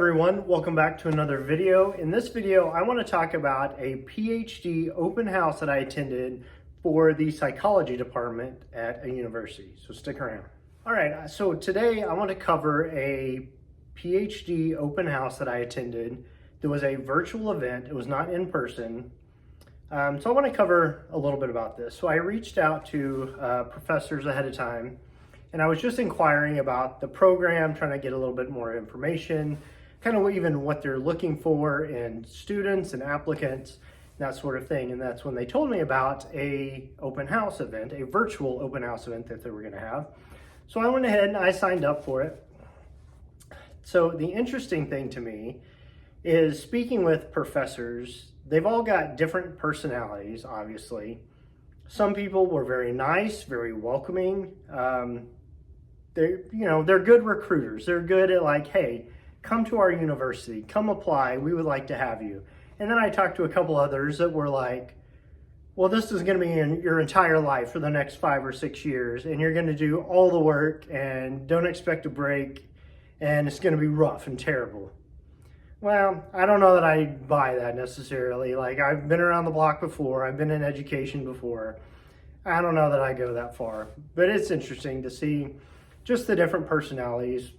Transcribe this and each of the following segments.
everyone, welcome back to another video. In this video, I want to talk about a PhD open house that I attended for the psychology department at a university, so stick around. All right, so today I want to cover a PhD open house that I attended. There was a virtual event, it was not in person. So I want to cover a little bit about this. So I reached out to professors ahead of time, and I was just inquiring about the program, trying to get a little bit more information, kind of even what they're looking for in students and applicants, that sort of thing. And that's when they told me about a open house event, a virtual open house event that they were going to have. So I went ahead and I signed up for it. So the interesting thing to me is speaking with professors, they've all got different personalities, obviously. Some people were very nice, very welcoming. They're good recruiters. They're good at like, hey, come to our university, come apply, we would like to have you. And then I talked to a couple others that were like, well, this is going to be in your entire life for the next 5 or 6 years, and you're going to do all the work and don't expect a break, and it's going to be rough and terrible. Well, I don't know that I buy that necessarily. Like, I've been around the block before, I've been in education before. I don't know that I go that far, but it's interesting to see just the different personalities,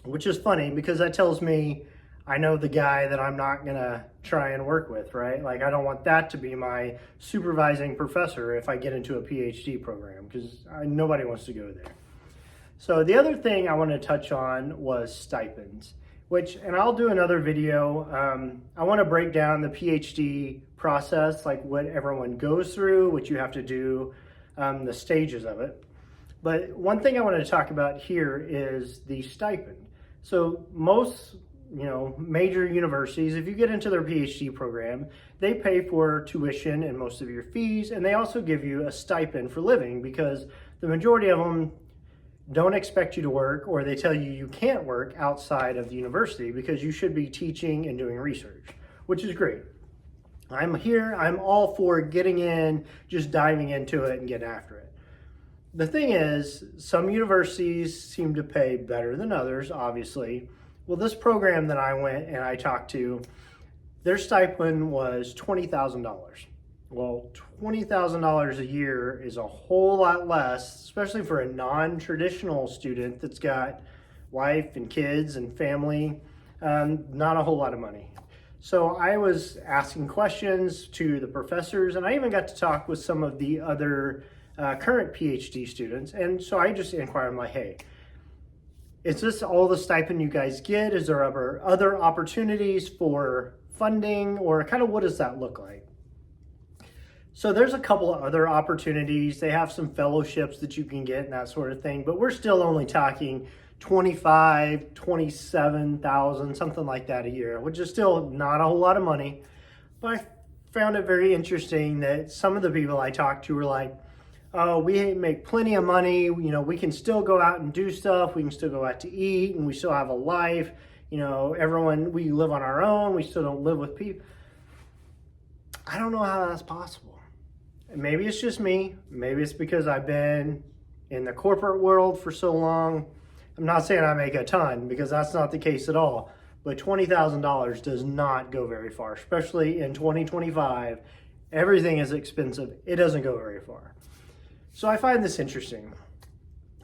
which is funny because that tells me I know the guy that I'm not gonna try and work with, right? Like, I don't want that to be my supervising professor if I get into a PhD program, because nobody wants to go there. So the other thing I want to touch on was stipends, and I'll do another video. I want to break down the PhD process, like what everyone goes through, what you have to do, the stages of it. But one thing I want to talk about here is the stipend. So most, major universities, if you get into their PhD program, they pay for tuition and most of your fees, and they also give you a stipend for living, because the majority of them don't expect you to work, or they tell you you can't work outside of the university because you should be teaching and doing research, which is great. I'm all for getting in, just diving into it and getting after it. The thing is, some universities seem to pay better than others, obviously. Well, this program that I went and I talked to, their stipend was $20,000. Well, $20,000 a year is a whole lot less, especially for a non-traditional student that's got wife and kids and family, not a whole lot of money. So I was asking questions to the professors, and I even got to talk with some of the other current PhD students. And so I just inquired, I'm like, hey, is this all the stipend you guys get? Is there other opportunities for funding, or kind of what does that look like? So there's a couple of other opportunities. They have some fellowships that you can get and that sort of thing, but we're still only talking 25, 27,000, something like that a year, which is still not a whole lot of money. But I found it very interesting that some of the people I talked to were like, oh, we make plenty of money, we can still go out and do stuff, we can still go out to eat, and we still have a life, we live on our own, we still don't live with people. I don't know how that's possible. Maybe it's just me, maybe it's because I've been in the corporate world for so long. I'm not saying I make a ton, because that's not the case at all, but $20,000 does not go very far, especially in 2025. Everything is expensive, it doesn't go very far. So I find this interesting,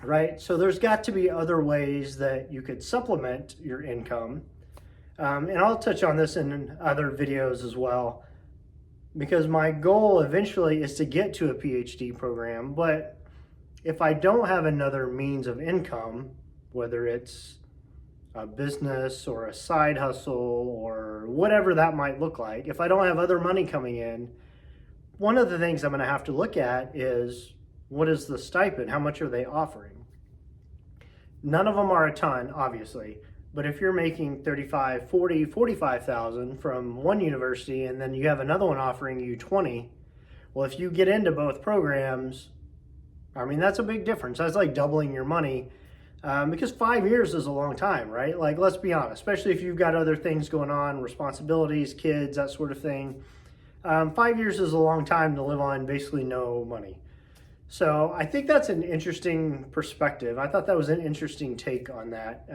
right? So there's got to be other ways that you could supplement your income. And I'll touch on this in other videos as well, because my goal eventually is to get to a PhD program. But if I don't have another means of income, whether it's a business or a side hustle or whatever that might look like, if I don't have other money coming in, one of the things I'm going to have to look at is, what is the stipend? How much are they offering? None of them are a ton, obviously, but if you're making 35, 40, 45,000 from one university, and then you have another one offering you 20, well, if you get into both programs, that's a big difference. That's like doubling your money, because 5 years is a long time, right? Like, let's be honest, especially if you've got other things going on, responsibilities, kids, that sort of thing. 5 years is a long time to live on basically no money. So I think that's an interesting perspective. I thought that was an interesting take on that.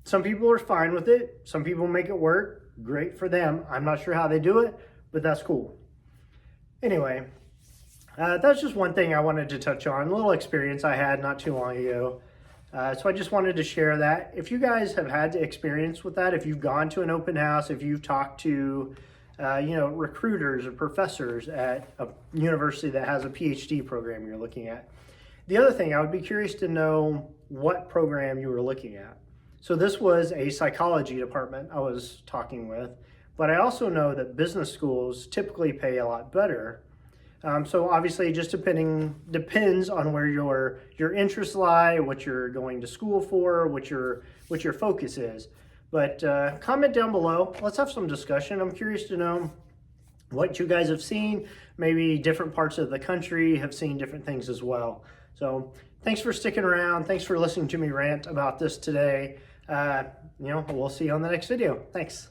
Some people are fine with it. Some people make it work. Great for them. I'm not sure how they do it, but that's cool. Anyway, that's just one thing I wanted to touch on. A little experience I had not too long ago. So I just wanted to share that. If you guys have had experience with that, if you've gone to an open house, if you've talked to recruiters or professors at a university that has a PhD program you're looking at. The other thing, I would be curious to know what program you were looking at. So this was a psychology department I was talking with, but I also know that business schools typically pay a lot better. So obviously it just depends on where your interests lie, what you're going to school for, what your focus is. But comment down below. Let's have some discussion. I'm curious to know what you guys have seen. Maybe different parts of the country have seen different things as well. So thanks for sticking around. Thanks for listening to me rant about this today. We'll see you on the next video. Thanks.